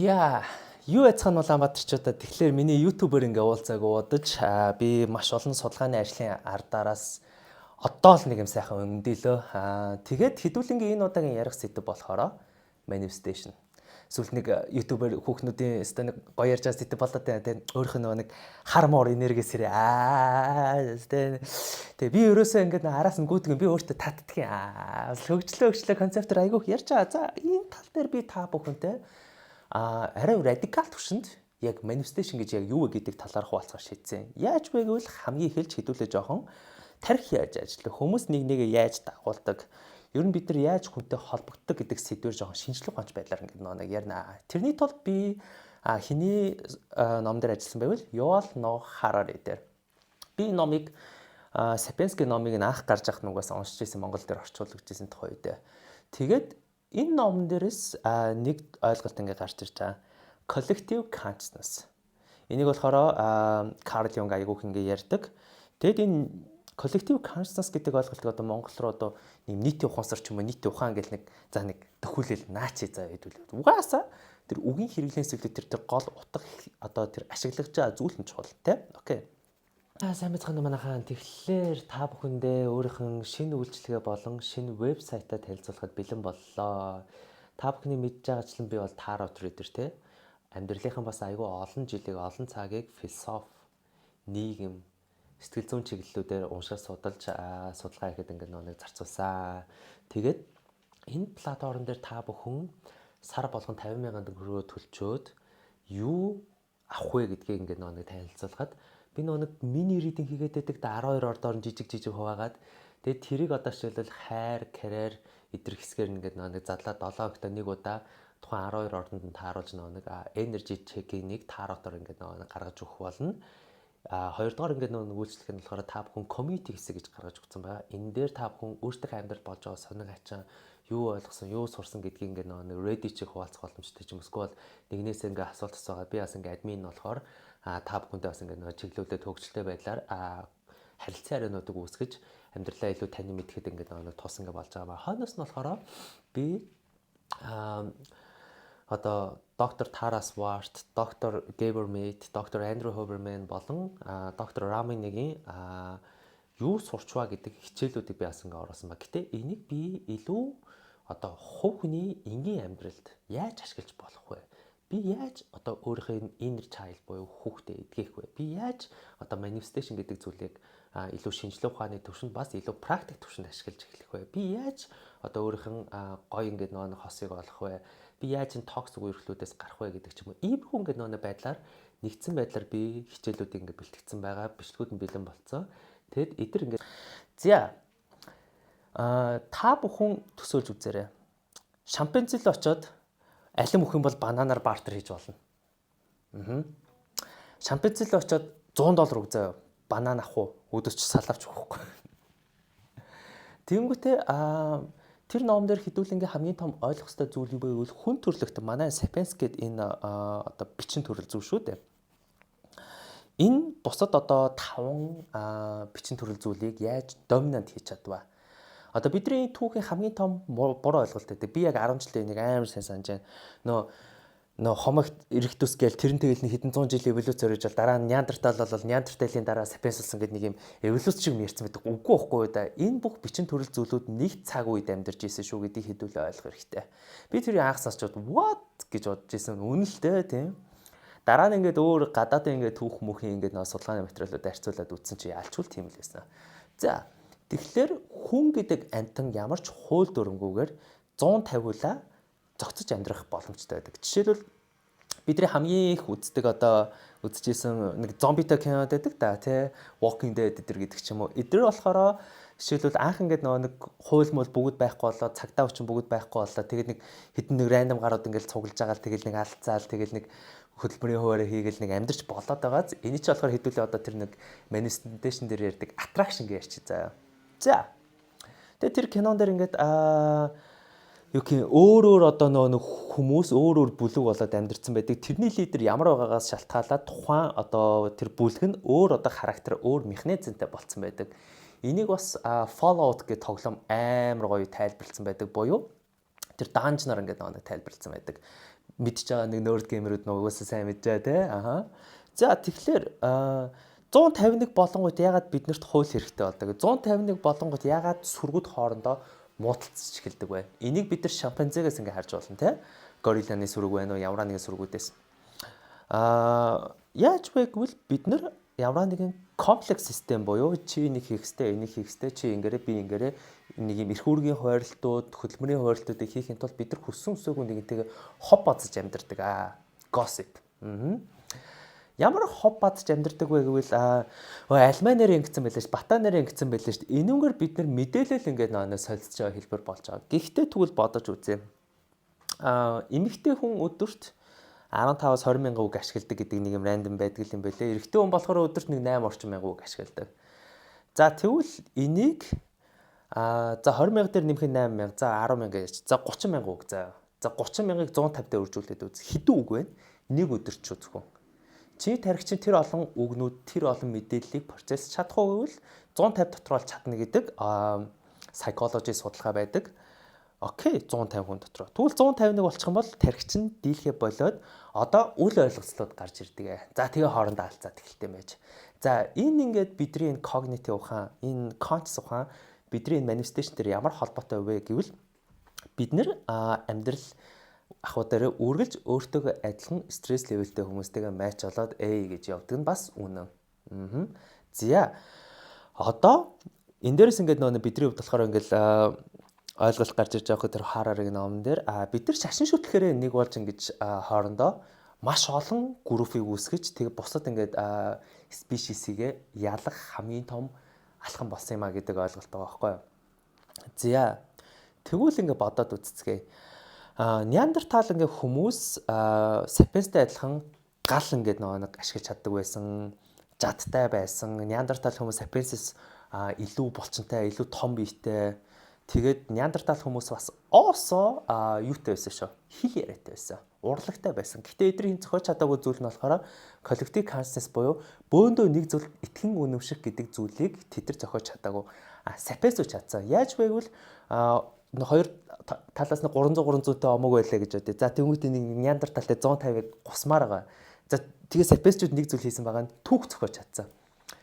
Яа, юу яцхан Улаанбаатарчуудаа тэгэхээр миний YouTube-ээр ингээ уулзааг уудаж би маш олон судалгааны ажлын ардараас одоо л нэг юм сайхан өндөлөө. Тэгээд хэдүүлэнгийн энэ удаагийн ярих сэдв болохоор manifestation. Сүүлд нэг YouTube-ээр хүүхнүүдийн өстө нэг гоё ярьж байгаа сэдв болоод байна тийм өөрөх нь нэг хар муур энергисээр тэгээ би ерөөсөө ингээд араас нь гүйдэг би өөртөө татдаг юм. Хөгжлөө концептээр айгүйх ярьж байгаа. За энэ тал дээр би та бүхэнтэй арай радикал төвшөнд яг manifestation гэж яг юу вэ гэдэг талаар хуваалцах шийдсэн. Яаж вэ гэвэл хамгийн эхэлж хэдүүлээ жоохон тарих яаж ажиллах, хүмүүс нэг нэгэ яаж дагуулдаг, ер нь бид нар яаж хүнтэй холбогддог гэдэг сэдвээр жоохон шинжлэх ухаанч байдлаар ингэ нэг ярина. Тэрний тулд би хиний ном дээр ажилласан байвал Yuval Noah Harari дээр. Би номыг Sapiens-ийн номыг анх гарч явах нугаас уншиж ирсэн, Монгол дээр орчуулагдсан тухай үед. Тэгээд энэ номон дээрээс нэг ойлголт ингээ гарч ирж байгаа. Collective consciousness. Энийг болохоор Карл Юнг айгүйх ингээ ярьдаг. Тэгэд энэ collective consciousness гэдэг ойлголтыг одоо монгол руу одоо нийтийн ухаансар ч юм уу нийтийн ухаан гэл нэг төхөөлөл наачи заа хэдүүлээ. Угаасаа тэр үгийн хэрэглээс үлдээ тэр гол утга одоо тэр ашиглаж байгаа зүйл нь чухал тий. Окей. Сайн мэцхан манайхан тэгэхээр та бүхэндээ өөрийнх нь шинэ үйлчлэгээ болон шинэ вебсайтаа танилцуулахад бэлэн боллоо. Та бүхний мэдж байгаачлан би бол tarot reader те. Амьдралынхан бас айгүй олон жилиг олон цагийг философи, нийгэм, сэтгэл зүйн чиглэлүүдээр уншаад судалгаа хийхэд ингээд нэг зарцуулсан. Тэгээд энэ платформ дээр та бүхэн сар болгон 50,000 төгрөгөөр төлчөөд юу авах вэ гэдгийг ингээд нэг танилцуулахад би нэг мини ридинг хийгээд байдаг 12 ордоор жижиг хуваагаад тэгээд тэрийг одоо жишээлбэл хайр, карьер эдгээр хэсгээр ингээд нэг задлаа 7 хоногт нэг удаа тухайн 12 ордонд нь тааруулж нэг energy check-ийг таротоор ингээд нэг гаргаж өгөх болно. Хоёрдугаар ингээд нэг үйлчлэх нь болохоор та бүхэн community хэсэг гэж гаргаж өгсөн байгаа. Энэ дээр та бүхэн өөртөө амьдрал болж байгаа сониг ачаа юу ойлгосон, юу сурсан гэдгийг ингээд нэг ready check хуваалцах боломжтой ч юм эсвэл нэгнээс ингээд асуулт асуугаа би бас ингээд admin болохоор та бүхэндээ бас ингээд нэг чиглүүлээд хөгжилтэй байдлаар харилцан хариунуудыг үүсгэж амьдралаа илүү тань мэдхэд ингээд нэг тус ингээд болж байгаа. Хойноос нь болохоор би одоо доктор Тарас Варт, доктор Гэбер Мэйт, доктор Андрю Хоберман болон доктор Раминыгийн юу сурчваа гэдэг хичээлүүдийг би бас ингээд оруулсан ба. Гэтэ энийг би илүү одоо хувь хүний энгийн амьдралд яаж ашиглаж болох вэ? Би яаж одоо өөрийнхөө inner child буюу хүүхдээ эдгэх вэ? Би яаж одоо manifestation гэдэг зүйлийг илүү шинжлэх ухааны төвшөнд бас илүү практик төвшөнд ашиглаж эхлэх вэ? Би яаж одоо өөрийнхөө гоё ингээд нэг хосыг олох вэ? Би яаж энэ токсик үерхлүүдээс гарах вэ гэдэг ч юм уу. Иймэрхүү ингээд нэг байдлаар нэгдсэн байдлаар би хичээлүүдийг ингээд бэлтгэсэн байгаа. Бичлэгүүд нь бэлэн болцсон. Тэгэд эдгээр ингээд за та бүхэн төсөөлж үзээрэй. Шампанзел очоод алим өгөх юм бол бананаар бартер хийж болно. Шампанзел очоод $100 үг заяа. Банан авах уу? Өдөрч салавч өгөхгүй. Тэнгүүтээ тэр номон дээр хэдүүлэнгийн хамгийн том ойлгох ёстой зүйл юу вэ гэвэл хүн төрлөخت манай Sapiens гэдэг энэ одоо бичин төрөл зүйл шүү дээ. Энэ бусад одоо 5 бичин төрөл зүйлийг яаж доминант хийж чадваа. Одоо бидний түүхийн хамгийн том буруу ойлголт гэдэг. Би яг 10 жилийн нэг амар сайн санаж байна. Нөө хомогт эрэгтүс гээл тэрнтэйгэл нэг хэдэн 100 жилийн эволюц зориулж дараа нь Неандертал болол Неандерталийн дараа Sapiens болсон гэдэг нэг юм эволюц шиг ярьсан байдаг. Үгүй байхгүй да. Энэ бүх бичин төрөл зүйлүүд нэг цаг үед амьдарч исэн шүү гэдгийг хэдүүлээ ойлгох хэрэгтэй. Би тэрийг анх сонсчод what гэж бодож исэн. Үнэн л дээ тийм. Дараа нь ингээд өөр гадаадын ингээд түүх мөхийн ингээд нэг судалгааны материалууд харьцуулаад үзсэн чи ялчгүй тийм л байсан. За тэгэхээр хүн гэдэг амтан ямар ч хууль дүрмгүйгээр 150 зогцож амьдрах боломжтой байдаг. Жишээлбэл бидний хамгийн их үздэг одоо үзчихсэн нэг зомбитой кинод байдаг да тий Walking Dead гэдэг ч юм уу. Эдгээр болохоор жишээлбэл анх ингээд нэг хууль мөл бүгд байхгүй болоо цагдаа хүчин бүгд байхгүй болоо тэгээд нэг хэдэн нэг рандом гарууд ингээд цуглаж байгаа л тэгэл нэг алдцаал тэгэл нэг хөдөлмөрийн хуваараа хийгээл нэг амьдарч болоод байгаа. Эний ч болохоор хэдүүлээ одоо тэр нэг manifestation дээр ярьдаг attraction гэж ярьчих заяа. За тэгээд тэр кинон дээр ингээд юу гэх өөр одоо нэг хүмүүс өөр бүлэг болоод амьдэрсэн байдаг. Тэрний лидер ямар байгаагаас шалтгаалаад тухайн одоо тэр бүлэг нь өөр одоо характер, өөр механизмтай болцсон байдаг. Энийг бас Fallout гэх тоглоом амар гоё тайлбарлсан байдаг буюу тэр данжнаар ингээд нэг тайлбарлсан байдаг. Мэдж байгаа нэг nerd gamer-ууд нугасаа сайн мэдж байгаа те. Аха. За тэгэхээр 151 болонгууд ягаад биднэрт хууль хэрэгтэй болдог? 151 болонгууд ягаад сүргүүд хоорондоо муудалцж эхэлдэг вэ? Энийг бид нар шимпанзегээс ингээ харж болно те. Горилланы сүрэг байна уу? Ямар нэгэн сүргүүдээс. Яаж вэ гэвэл бид нар ямар нэгэн комплекс систем буюу чи энийг хийх ёстой, энийг хийх ёстой, чи ингэрээ би ингэрээ нэг юм эрх үүргийн хуваарлтууд, хөдөлмөрийн хуваарлтуудыг хийхин тулд бид нар хүссэн үсээгүй нэгнтэйгээ хоб базж амьдардаг. Gossip. Ямар хоб базж амьдардаг вэ гэвэл альмаа нэрээ ингэсэн байлаа ш, бата нэрээ ингэсэн байлаа ш. Энүүгээр бид нар мэдээлэл ингээд нөө солилцож байгаа хэлбэр болж байгаа. Гэхдээ тэгвэл бодож үзье. Эмэгтэй хүн өдөрт 15-аас 20 мянган үг ашигладаг гэдэг нэг юм рандом байдаг юм байлээ. Эрэгтэй хүн болохоор өдөрт нэг 8 орчим мянган үг ашигладаг. За тэгвэл энийг за 20 мянга дээр нэмэх 8 мянга, за 10 мянга яач. За 30 мянган үг заа. За 30 мянгаыг 150 дээр үржүүлээд үз. Хэдэн үг вэ? Нэг өдөрт ч үзэхгүй. Чи тархич тэр олон үгнүүд, тэр олон мэдээллийг процесс чадах уу гэвэл 150 дотор бол чадна гэдэг psychology судалгаа байдаг. Окей, 150 хүн дотор. Тэгвэл 151 болчих юм бол тархич нь дийлхэ болоод одоо үл ойлголцлууд гарч ирдэг. За тэгээ хоорондоо алцаад эхэлтэй байж. За энэ ингээд бидний энэ cognitive ухаан, энэ conscious ухаан бидний энэ manifestation дээр ямар холбоотой вэ гэвэл бид нэр амьдрал ахуйдаараа үргэлж өөртөөгөө адилхан стресс левелтэй хүмүүстэйгээ матч болоод гэж явдаг нь бас үнэн. За одоо энэ дээрээс ингээд нөгөө бидний хувьд болохоор ингээд ойлголт гарч ирж байгаа тэр хараарыг номон дээр бид нар шашин шүтлэхээр нэг болж ингэж хоорондоо маш олон группийг үүсгэж тэгээ бусад ингээд спешисигээ ялах хамгийн том алхам болсон юм а гэдэг ойлголт байгаа байхгүй юу. За тэгвэл ингээд бодоод үзцгээе. Неандертал ингээд хүмүүс сапиенстэй адилхан гал ингээд нэг ашиглаж чаддаг байсан, жадтай байсан. Неандертал хүмүүс сапиенсээс илүү булчинтай, илүү том биетэй. Тэгээд неандертал хүмүүс бас оосоо юутай байсан шүү. Хэл яриатай байсан. Урлагтай байсан. Гэхдээ эдний зохиож чадаагүй зүйл нь болохоор collective consciousness буюу бөөндөө нэг зүйл итгэн үнэмших гэдэг зүйлийг тэд нар зохиож чадаагүй. Сапиенс үуч чадсан. Яаж вэ гэвэл хоёр талаас нь 300-300-тэй омог байлаа гэж бодъё. За тэгвэл нэг неандерталтай 150-ыг гусмаар байгаа. За тэгээ сапиенсчүүд нэг зүйл хийсэн байгаа нь түүх зохиож чадсан.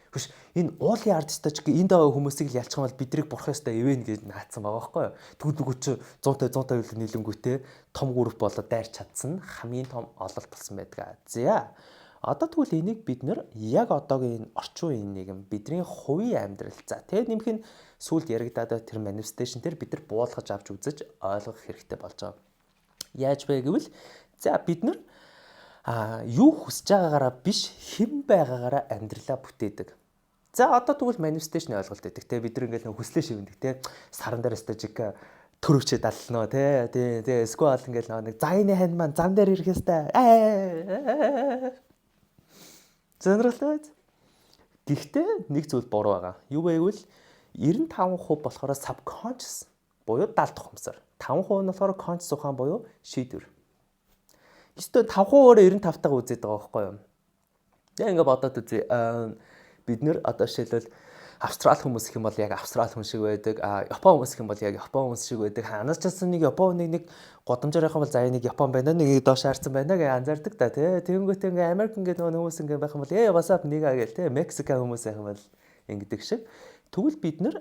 Хүш энэ уулын ардчтай ч энд байгаа хүмүүсийг л ялчих юм бол бидрийг бурах ёстой ивэн гэж наацсан байгаа байхгүй юу. Тэгвэл нөгөө чи 150 нийлэнгүүтээ том групп болоод дайрч чадсан хамгийн том ололт болсон байдаг. За одоо тэгвэл энийг бид нэр яг одоогийн энэ орчин үеийн нийгэм бидний хувийн амьдрал за тэгээ нэмэх нь сүлд яригадаад тэр manifestation дээр бид нар буулгаж авч үзэж ойлгох хэрэгтэй болж байгаа. Яаж вэ гэвэл за бид нар юу хүсэж байгаагаараа биш хэн байгаагаараа амьдралаа бүтээдэг. За одоо тэгвэл manifestation ойлголт өгдөг. Тэ бид нар ингээл хүслээ шивэндэг те. Саран дээр стажик төрөвчөд аллноо те. Тэ эсвэл ингээл нэг зайны ханд маань зам дээр ирэх ёстой. Зэнэрлээ. Гэхдээ нэг зүйл буруу байгаа. Юу вэ гэвэл 95% болохоор subconscious буюу далд ухамсар. 5% нь болохоор conscious ухаан буюу шийдвэр. Эсвэл 5% өөрөө 95-тайгаа үзээд байгаа байхгүй юу? Яг ингээд бодоод үзье. Бид нэр одоо жишээлбэл австрал хүмүүс гэх юм бол яг австрал хүн шиг байдаг. Япон хүмүүс гэх юм бол яг япон хүмүүс шиг байдаг. Ханаас ч нэг япон нэг годамжаар явах юм бол за нэг япон байна, нэг доош харсан байна гэж анзаардаг та тий. Тэнгүүтээ ингээ Америк ингээ хүмүүс ингээ байх юм бол what's up нэг гээл тий. Мексикан хүмүүс байх юм бол ингэдэг шиг. Тэгвэл бид нэр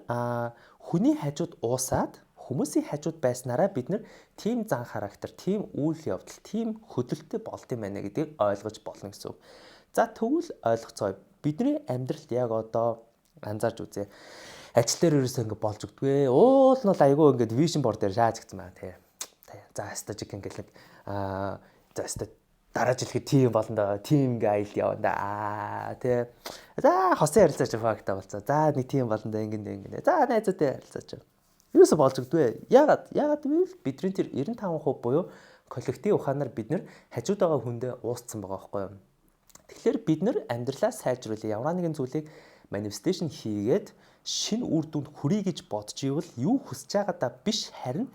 хүний хажууд уусаад хүмүүсийн хажууд байснараа бид нэр тийм зан характер, тийм үйл явдал, тийм хөдөлгөөнтэй болд юм байна гэдгийг ойлгож болно гэсэн үг. За тэгвэл ойлгоцгоё. Бидний амьдралд яг одоо анзаарч үзье. Ажил дээр ерөөсөө ингэ болж өгдөгөө. Уул нь бол айгүй ингэ vision board дээр шааж гисэн байна тий. За стажик ингээл нэг за стаж дараа жил ихэд тийм болно да. Тийм ингээ аялал явна да. Тий. За хосын харилцаач факт болцоо. За нэг тийм болно да ингэ. За найзуудтай харилцаач. Ерөөсөө болж өгдөгөө. Ягаад вэ? Бидний тэр 95% буюу коллектив ухаанаар бид нэр хажууд байгаа хүндээ уусцсан байгаа байхгүй юу? Тэгэхээр бид нэр амьдралаа сайжруулах ямар нэгэн зүйлийг manifestation хийгээд шинэ үр дүнд хүрье гэж бодож ивэл юу хүсэж байгаадаа биш харин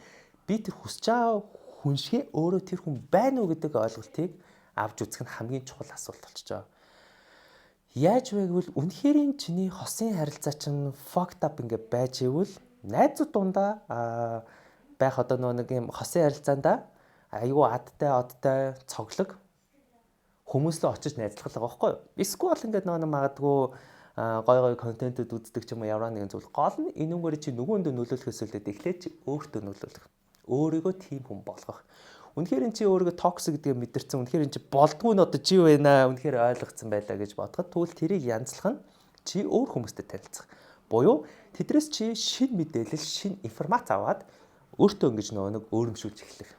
би тэр хүсэж байгаа хүн шиг өөрөө тэр хүн байна уу гэдэг ойлголтыг авч үзэх нь хамгийн чухал асуулт болчихж байгаа. Яаж вэ гэвэл үнэхээр чиний хосын харилцаа чинь fucked up ингээ байж ивэл найзууд дундаа байх одоо нэг юм хосын харилцаандаа айгүй адтай цоглог хүмүүс лөө очиж найзлах байгаа байхгүй юу? Эсвэл ингээд нэг магадгүй гой контентууд үздэг ч юм уу ямар нэгэн зүйл гол нь энүүгээр чи нөгөөндөө нөлөөлөхөөс үлдээд эхлээд чи өөртөө нөлөөлөх. Өөрийгөө тийм хүн болгох. Үнэхээр эн чи өөрийгөө токсик гэдгийг мэдэрсэн. Үнэхээр эн чи болдгүй нь одоо чи байна. Үнэхээр ойлгоцсон байлаа гэж бодоход тэгвэл тэрийг янзлах нь чи өөр хүмүүстэй танилцах. Буюу тэдрээс чи шин мэдээлэл, шин информац аваад өөртөө ингэж нэг өөрөмшүүлж эхлэх.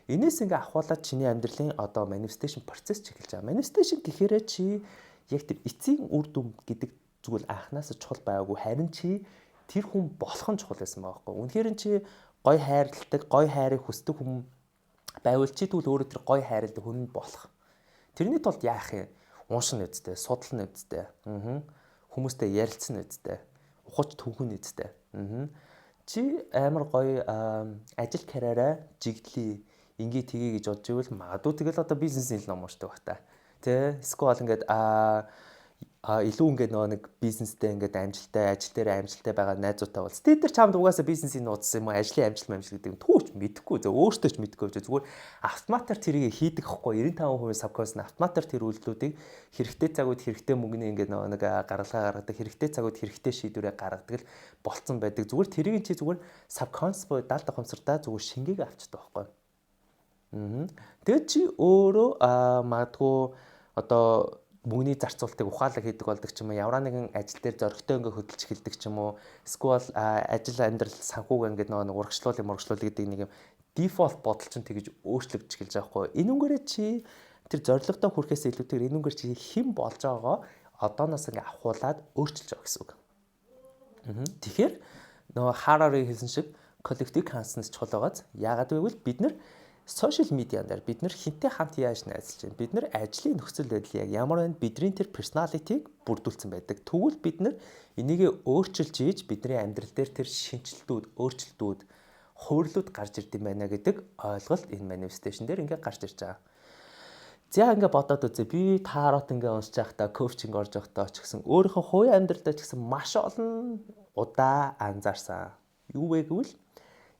Энээс ингээ авахуулаад чиний амьдралын одоо manifestation процесс ч эхэлж байгаа. Manifestation гэхээрээ чи яг тэр эцсийн үр дүн гэдэг зүйл анханаас чухал байгаагүй харин чи тэр хүн болох нь чухал байсан байгаа байхгүй. Үнэхээр чи гой хайрладаг, гой хайрыг хүсдэг хүн байвал чи тэгвэл өөрөө тэр гой хайрладаг хүн болох. Тэрний тулд яах юм? Уншин үсттэй, судлан үсттэй. Хүмүүстэй ярилцсан үсттэй. Ухаж түүхэн үсттэй. Чи амар гоё ажил карьераа жигдлээ ингээ тгий гэж бодж ивэл магадгүй тэгэл одоо бизнесийн ном уушдаг бах та. Тэ эсвэл ингээд илүү ингээд нэг бизнестэй ингээд амжилттай ажил дээр амжилттай байгаа найзуудтай бол тэр чамд угаасаа бизнесийн нууцсан юм уу ажлын амжилт гэдэг нь түүч мэдэхгүй зөө өөртөө ч мэдэхгүй байж зүгээр автоматар тэрийг хийдэг хэвгүй 95% subconscious нь автоматар тэр үйлдэлүүдийг хэрэгтэй цагууд хэрэгтэй мөнгөний ингээд нэг гаргалгаа гаргадаг хэрэгтэй цагууд хэрэгтэй шийдвэрээ гаргадаг л болцсон байдаг зүгээр тэрийг чи зүгээр subconscious буюу даалда ухамсартаа зүгээр шингээг авчдаг байхгүй. Тэгээд чи өөрөө магадгүй одоо мөнгөний зарцуулалтыг ухаалаг хийдэг болдог ч юм уу ямар нэгэн ажил дээр зоригтой ингээ хөдөлж эхэлдэг ч юм уу эсвэл ажил амьдрал санхуг ингээ нэг урагшлуулах гэдэг нэг юм дефолт бодол чинь тэгэж өөрчлөгдөж эхэлж байгаа хгүй. Энүүгээрээ чи тэр зорилгодоо хүрэхээс илүүтэйгээр энүүгээр чи хэн болж байгаагаа одооноос ингээ авахуулаад өөрчилж байгаа гэсэн үг. Тэгэхээр нөгөө Харари хэлсэн шиг коллектив консенсус чухал байгааз яагаад гэвэл бид нар сошиал медиан дээр бид нар хинтээ хамт яаж найзалж байна. Бид нар ажлын нөхцөл байдал яг ямар байна? Бидний тэр персоналитиг бүрдүүлсэн байдаг. Тэгвэл бид нар энийг өөрчилж ийж бидний амьдрал дээр тэр шинжилтүүд, өөрчлөлтүүд, хувирлууд гарч ирдэм байна гэдэг ойлголт энэ manifestation дээр ингээ гарч ирж байгаа. За ингээ бодоод үзье. Би таарот ингээ уншиж байхдаа, коучинг орж байхдаа ч гэсэн өөрийнхөө хувийн амьдралдаа ч гэсэн маш олон удаа анзаарсан. Юу вэ гэвэл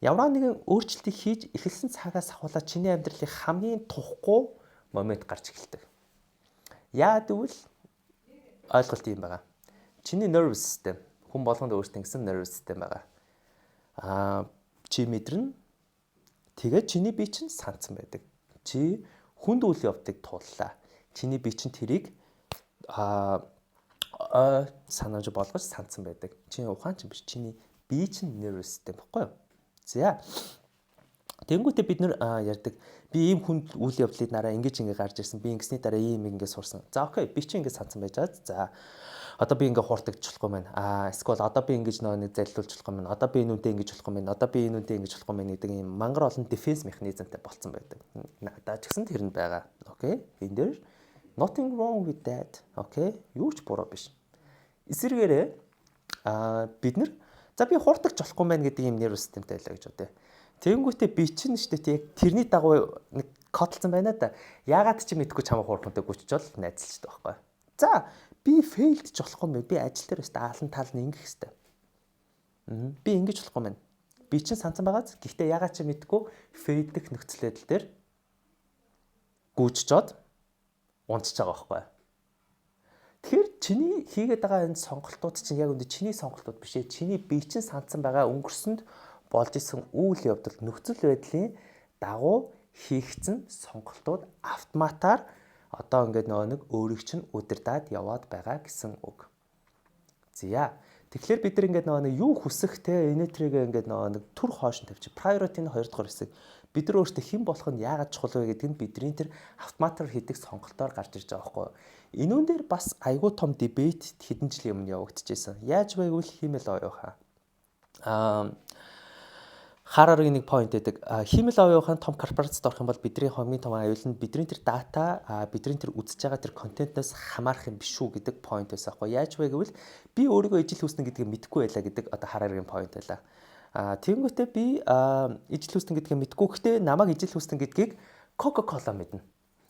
ямар нэгэн өөрчлөлтийг хийж эхэлсэн цагаас ахуулаад чиний амьдралын хамгийн тухгүй момент гарч эхэлдэг. Яад гэвэл ойлголт юм байгаа. Чиний nervous system хүн болгонд өөртөө гэсэн nervous system байгаа. Чи мэдэрнэ. Тэгээд чиний бие чинь санацсан байдаг. Чи хүнд үйл явдлыг тууллаа. Чиний бие чинь тэрийг санааж болгож санацсан байдаг. Чиний ухаан чинь биш. Чиний бие чинь nervous system баггүй юу? За. Тэнгүүтээ бид нар ярьдаг. Би ийм хүнд үйл явдлыг нараа ингэж гарч ирсэн. Би ингэсний дараа ийм ингэ сурсан. За окей, би чи ингэ сансан байж байгаа. За. Одоо би ингэ хурдагдчихлах юм байна. Эсвэл одоо би ингэж нэг залилуулчих юм байна. Одоо би энэ үнтэй ингэж болох юм байна. Одоо би энэ үнтэй ингэж болох юм байна гэдэг ийм мангар олон дефенс механизмтай болцсон байдаг. Надад ч гэсэн тэр нь байгаа. Окей. Энэ дээр nothing wrong with that. Окей. Юу ч буруу биш. Эсвэргээрээ бид нар за би хурдч болохгүй байх гэдэг юм нерв системтэй байлаа гэж бодъё. Тэнгүүтээ би чинь шүү дээ яг тэрний дагуу нэг кодлцсон байна да. Яагаад ч мэдгүй чамаа хуурхантай гүчжол найзалчдаг байхгүй. За би фейлд ч болохгүй мэй. Би ажил дээр өстө аалан тал нь ингэх хэвээр. Би ингэж болохгүй мэн. Би чинь сансан байгааз. Гэхдээ яагаад ч мэдгүй фейлдэх нөхцөл байдал дээр гүчжод унтж байгаа байхгүй. Тэгэхээр чиний хийгээд байгаа энэ сонголтууд чинь яг үндэ чиний сонголтууд биш ээ. Чиний бие чинь сандсан байгаа өнгөрсөнд болж исэн үйл явдал нөхцөл байдлын дагуу хийгдсэн сонголтууд автоматар одоо ингээд нэг өөрийг чинь удирдаад яваад байгаа гэсэн үг. Зя. Тэгэхээр бид нар ингээд нэг юу хүсэх те энэтрийг ингээд нэг төр хоош тавьчих. Priority-ны 2 дугаар хэсэг. Бид нар өөрсдөө хэн болох нь яагаад чухал вэ гэдэг нь бидний тэр автоматар хийдэг сонголтоор гарч ирж байгаа байхгүй юу? Энүүн дээр бас айгүй том дебет хэдэн жилийн өмнө явагдчихсэн. Яаж вэ гэвэл хиймэл оюухан. Хараригийн нэг point гэдэг. Хиймэл оюухан том корпорацид орох юм бол бидний хамгийн том аюул нь бидний тэр дата, бидний тэр үзэж байгаа тэр контентоос хамаарах юм биш үү гэдэг point байсан байхгүй. Яаж вэ гэвэл би өөрийгөө ижил хүснэ гэдгийг мэдэхгүй байлаа гэдэг одоо Хараригийн point байлаа. Тэгэнгүүтээ би ижил хүснэ гэдгийг мэдэхгүй. Гэхдээ намайг ижил хүснэ гэдгийг Coca-Cola мэднэ.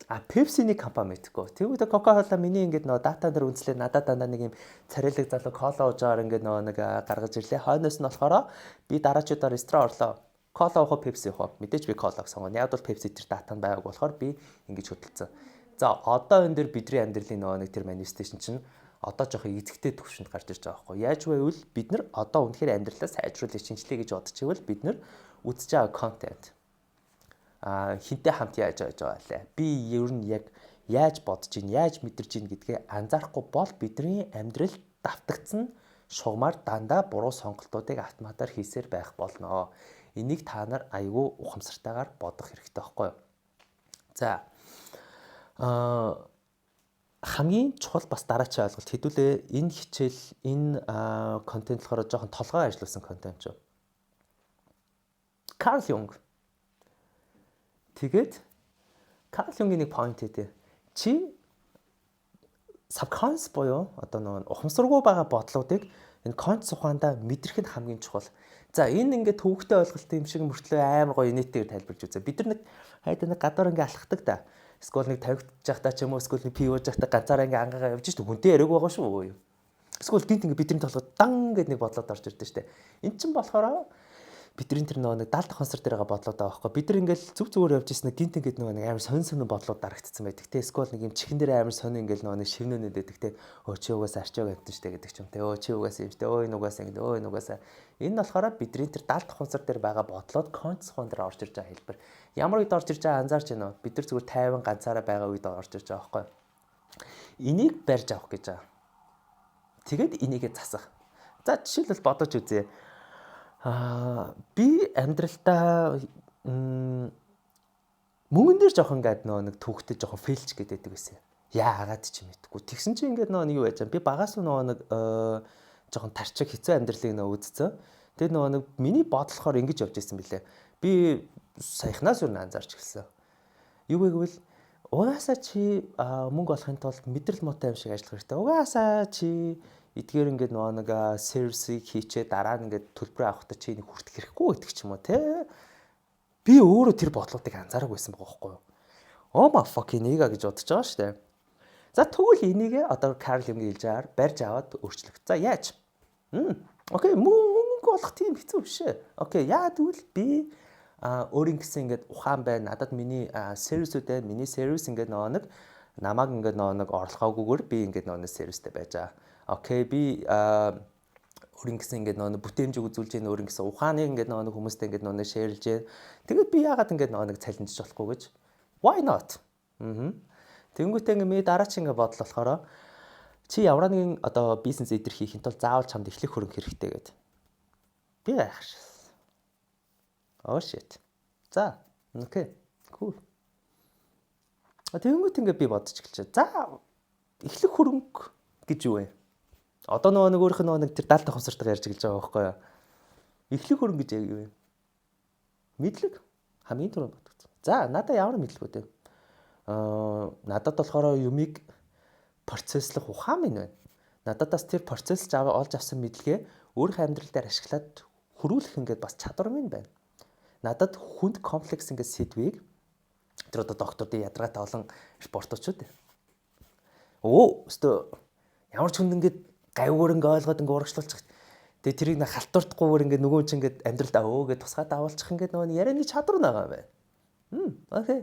Pepsi-ний компани мэдхгүй. Тэгвэл Coca-Cola миний ингээд дата дээр үнслээ надад дандаа нэг юм царайлаг залуу кола уужаар ингээд нэг гаргаж ирлээ. Хойноос нь болохоор би дараачудаар ресторан орлоо. Кола уух Pepsi уух. Мэдээж би колаг сонгоно. Яг бол Pepsi тэр дата нь байгааг болохоор би ингэж хөдөлсөн. За одоо энэ дэр бидний амьдралын нөгөө нэг тэр manifestation чинь одоо жоохон эзэгтэй төвшөнд гарч ирж байгаа байхгүй. Яаж байвал бид нар одоо үнэхээр амьдралаа сайжруулах шинжилгээ гэж бодож ивэл бид нар үзэж байгаа контент хинтээ хамт яаж байгаа лээ. Би ер нь яг яаж бодож ийн, яаж мэдэрч ийн гэдгээ анзаарахгүй бол бидний амьдрал давтагдсан шугамар дандаа буруу сонголтуудыг автоматар хийсээр байх болно. Энийг та нар айгүй ухамсартайгаар бодох хэрэгтэй байхгүй юу? За хамгийн чухал бас дараачийн ойлголт хэдүүлээ энэ хичээл энэ контент болохоор жоохон толгой ажилласан контент шүү. Карл Юнг. Тэгээд Карл Юнгийн нэг point ээ. Чи subconscious буюу одоо нөгөө ухамсаргүй байгаа бодлуудыг энэ conscious ухаандаа мэдрэх нь хамгийн чухал. За энэ ингээд төвөгтэй ойлголт юм шиг мөртлөө амар гоё инээтэйгээр тайлбарж үзье. Бид нар нэг хайдаа нэг гадуур ингээд алхахдаг та. Эсвэл нэг тавигдчих жахтаа ч юм уу эсвэл нэг пив ууж жахтаа ганцаараа ингээ ангаагаа явж шүү. Хүнтэй яриаг байгаа шүү. Эсвэл гинт ингээ бидний толгойд дан гэдэг нэг бодлоод орж ирдэ штэ. Эн чинь болохоор бидний тэр нэг даалт концерт дээр байгаа бодлоод байгаа байхгүй. Бид нар ингээл зүг зүгээр явж ирсэн гинт ингээ нэг амар сонь бодлоод дарагдсан байдаг те. Эсвэл нэг юм чихэн дээр амар сонь ингээл нэг шивнөнөд байдаг те. Өө чи угаас арчааг амтэн штэ гэдэг ч юм те. Өө чи угаас юм штэ. Өө энэ угаас ингэ. Өө энэ угаасаа. Энэ болохоор бидний тэр даалт концерт дээр байгаа бодлоод конц хон дээр орж ирж байгаа хэлбэр. Ямар үед орж ирж байгаа анзаарч байна уу? Бид нар зүгээр тайван ганцаараа байгаа үед орж ирж байгаа байхгүй. Энийг барьж авах гэж байгаа. Тэгээд энийгээ засах. За жишээлбэл бодож үзье. Би амьдралдаа мөнгөн дээр жоох ингээд нэг төвхтэй жоох фейлч гэдэг байсан. Яагаад ч юм мэдгүй. Тэгсэн чинь ингээд юу байж байгаа. Би багаас нэг жоохон тарчиг хэцүү амьдралыг үзсэн. Тэгээд нэг миний бодлохоор ингэж явж байсан билээ. Би саяхнаас юу анзаарч гэлсэн. Юу гэвэл угаасаа чи мөнгө олохын тулд мэдрэл муутай юм шиг ажиллах хэрэгтэй. Угаасаа чи эдгээр ингээд нэг сервисийг хийчээ дараа нь ингээд төлбөр авахдаа чи энийг хүртэх хэрэггүй гэдэг ч юм уу те. Би өөрөө тэр бодлуудыг анзаараагүй байсан байгаа байхгүй юу? Oh my fucking nigga гэж бодож байгаа шүү дээ. За тэгвэл энийг одоо Карл Юнгийн хэлжээр барьж аваад өөрчлөх. За яаж? Окей, мөнгө олох тийм хэцүү биш ээ. Окей, яа тэгвэл би өөрийн гэсэн ингээд ухаан байна. Надад миний сервисүүд байна. Миний сервис ингээд нэг намайг ингээд нэг орлогоогүйгээр би ингээд нэг сервистэй байж байгаа. Окей, би өөрийн гэсэн ингээд нэг бүтээмжийг үзүүлж байна. Өөрийн гэсэн ухааныг ингээд нэг хүмүүстэй ингээд нэг шеэрлж байна. Тэгээд би яагаад ингээд нэг цалинжиж болохгүй гэж? Why not? Тэнгүүтээ ингээд миний дараач ингээд бодол болохоор чи ямар нэгэн одоо бизнес эдэр хийхин тулд заавал чамд эхлэх хөрөнгө хэрэгтэй гэдэг. Би яах шээ. Oh shit. За, окей. Cool. Тэнгүүт ингээд би бодож эхэлчихэ. За, эхлэх хөрөнгө гэж юу вэ? Одоо нэг өөрийнх нь тэр даалт ухамсартайгаар ярьж байгаа байхгүй юу? Эхлэх хөрөнгө гэж яг юу вэ? Мэдлэг хамгийн түрүүнд боддог. За, надад ямар мэдлэгүүд вэ? Надад болохоор юмыг процесслох ухаан минь байна. Нададаас тэр процессж олж авсан мэдлэгээ өөрийнхөө амьдрал дээр ашиглаад хөрвүүлэх ингээд бас чадвар минь байна. Надад хүнд комплекс ингээд сэдвийг тэр одоо доктордын ядаргаатай олон спортчууд. Өстө ямар ч хүнд ингээд гайвуур ингээд ойлгоод ингээд урагшлуулчих. Тэгээ тэрийг нэг халтурдахгүйгээр ингээд нөгөө чинь ингээд амьдралдаа өөгээд тусгаад авалчих ингээд нөгөө ярианы чадвар байгаа юм байна. Окей.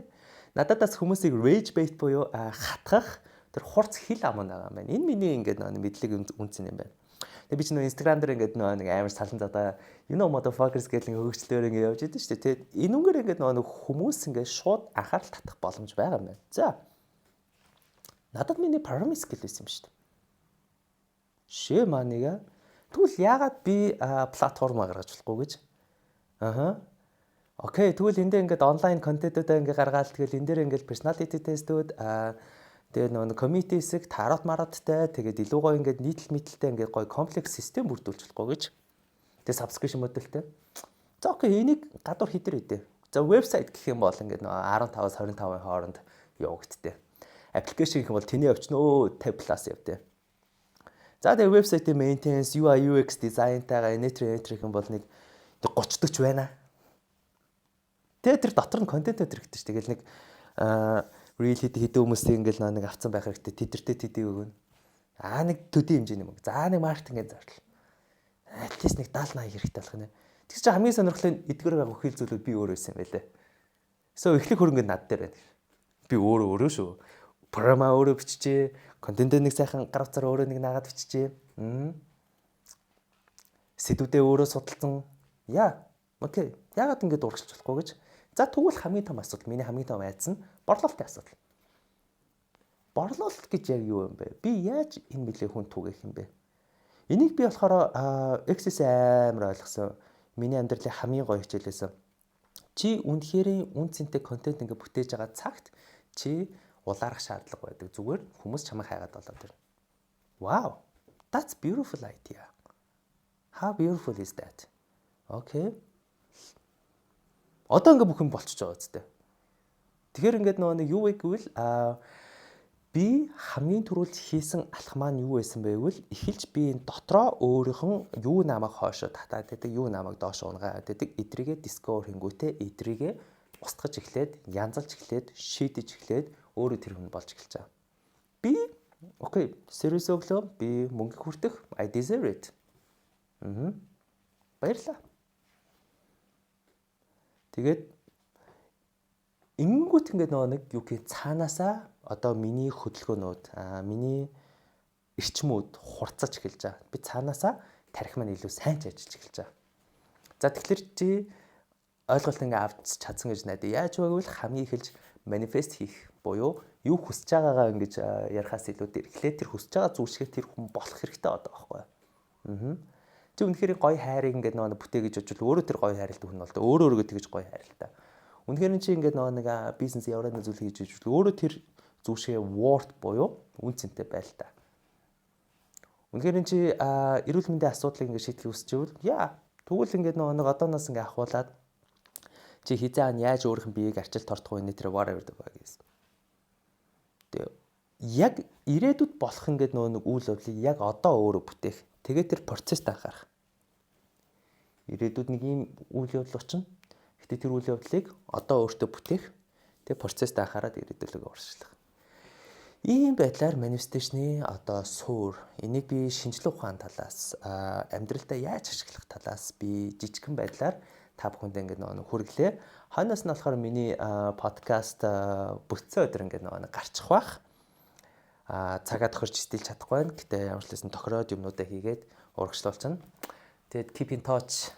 Нададаас хүмүүсийг rage bait буюу хатгах тэр хурц хил ам байгаа юм байна. Энэ миний ингээд нэг мэдлэг үнцэн юм байна. Тэгээ би ч нөгөө Instagram дээр ингээд нэг амар салан задаа motherfuckers гэдэг нэг хөгжлөөр ингээд явж идэв шүү дээ. Тэгээ энүүгээр ингээд нэг хүмүүс ингээд шууд анхаарал татах боломж байгаа юм байна. За. Надад миний primary skill байсан юм шүү дээ. Шээ манига тэгвэл яагаад би платформ гаргаж болохгүй гэж? Окей, тэгвэл энэ дээр ингээд онлайн контентуудаа ингээд гаргаад тэгэл энэ дээр ингээд personality testүүд тэгээ нөгөө community хэсэг тарот мароттай тэгээд илүү гоё ингээд нийтлэл мэтэлтэй ингээд гоё комплекс систем бүрдүүлж болохгүй гэж. Тэгээ subscription модельтэй. За окей, энийг гадуур хитэр үдээ. За вебсайт гэх юм бол ингээд 15-аас 25% хооронд явагдтыг. Аппликейшн гэх юм бол тэний өвчнөө 50+ явдээ. За тэгээ вебсайтын maintenance, UI UX дизайнтайгаа entry гэх юм бол нэг 30-40 байна. Тэгээ тэр дотор нь контент хэрэгтэй шүү. Тэгэл нэг real хэдэн хүмүүсийг ингээл нэг авцсан байх хэрэгтэй. Тэдэртэй тэдийг өгнө. Нэг төдий хэмжээний мөнгө. За нэг маркетингийн зардал. At least нэг 70-80 хэрэгтэй болох нэ. Тэгс чи хамгийн сонирхол нь эдгээр агуу хэл зүйлүүд би өөрөө байсан юм байлээ. So эхлэх хөрөнгө над дээр байна. Би өөрөө шүү. Програма өөрөө биччихээ, контентээ нэг сайхан гар утсаар өөрөө нэг наагаад биччихээ. Сэдвүүдээ өөрөө судалсан. Окей. Яагаад ингэж урагшилж болохгүй гэж. За тэгвэл хамгийн том асуудал, миний хамгийн том айдас нь борлуулалтын асуудал. Борлуулалт гэж яг юу юм бэ? Би яаж энэ мэлээ хүн түгэх юм бэ? Энийг би болохоор Access амар ойлгосон. Миний амьдралын хамгийн гоё хичээлээс чи үнэхээр үн цэнтэй контент ингээ бүтээж байгаа цагт чи улаарах шаардлага байдаг. Зүгээр хүмүүс чамайг хайгаад болоод байна. Wow. That's beautiful idea. How beautiful is that? Okay. Одоо ингээ бүх юм болчихж байгаа үстэй. Тэгэхээр ингээд нэг юу вэ гэвэл би хамгийн түрүүлж хийсэн алах маань юу байсан бэ гэвэл эхэлж би энэ дотроо өөрийнхөө юу намайг хоошоо татаад байдаг, юу намайг доош унгаад байдаг, эдрийгээ discover хийнгүүтээ эдрийгээ устгаж эхлээд, янзалж эхлээд, шийдэж эхлээд өөрөө тэр хүн болж эхэлж байгаа. Би окей, serious өглөө би мөнгө хүртэх, I deserve it. Баярлалаа. Тэгээд ингүүт ингээд нэг юу гэх цаанаасаа одоо миний хөдөлгөөнүүд, миний эрчмүүд хурцаж эхэлж байгаа. Би цаанаасаа тарих маань илүү сайн ч ажиллаж эхэлж байгаа. За тэгэхээр чи ойлголт ингээ авч чадсан гэж найдаа. Яаж вэ гэвэл хамгийн эхэлж манифест хийх буюу юу хүсэж байгаагаа ингэж ярихаас илүү эхлээд тэр хүсэж байгаа зүйлшгээ тэр хүн болох хэрэгтэй одоо байхгүй. Чи үнэхээр гоё хайрыг ингээ нэг бүтээгэж очвол өөрөө тэр гоё хайрлалтай хүн бол өөрөө өөргөө тэгэж гоё хайрлалтай. Үнэхээр чи ингээ нэг бизнес яваад нэг зүйл хийж ижил өөрөө тэр зүгшээ worth буюу үн цэнтэй байл та. Үнэхээр чи эрүүл мэндийн асуудлыг ингээ шийдэх хүсчихвэл тэгвэл ингээ нэг одооноос ингээ ахуулаад чи хизээ яаж өөрийнх нь биеийг арчилт тортох вэ тэр whatever гэсэн. Тэгээ яг ирээдүйд болох ингээ нэг үйл явдлыг яг одоо өөрөө бүтээх. Тэгээ тэр процесст анхаарах. Ирээдүйд нэг ийм үйл явдал очино. Гэтэ тэр үйл явдлыг одоо өөртөө бүтээх. Тэгээ процесст анхаарад ирээдүйлөг урьдчилах. Ийм байдлаар манифесташны одоо суур энийг би шинжилгээ ухаан талаас амьдралдаа яаж ашиглах талаас би жижигхэн байдлаар та бүхэнд ингээд нэг хүргэлээ. Хойноос нь болохоор миний подкаст бүтцэн өдөр ингээд нэг гарчих бах. Цагаа тохирч стилж чадахгүй байна. Гэтэ ямар ч хэлсэн тохироод юмнуудаа хийгээд урагшлуулчихна. Тэгээд keep in touch.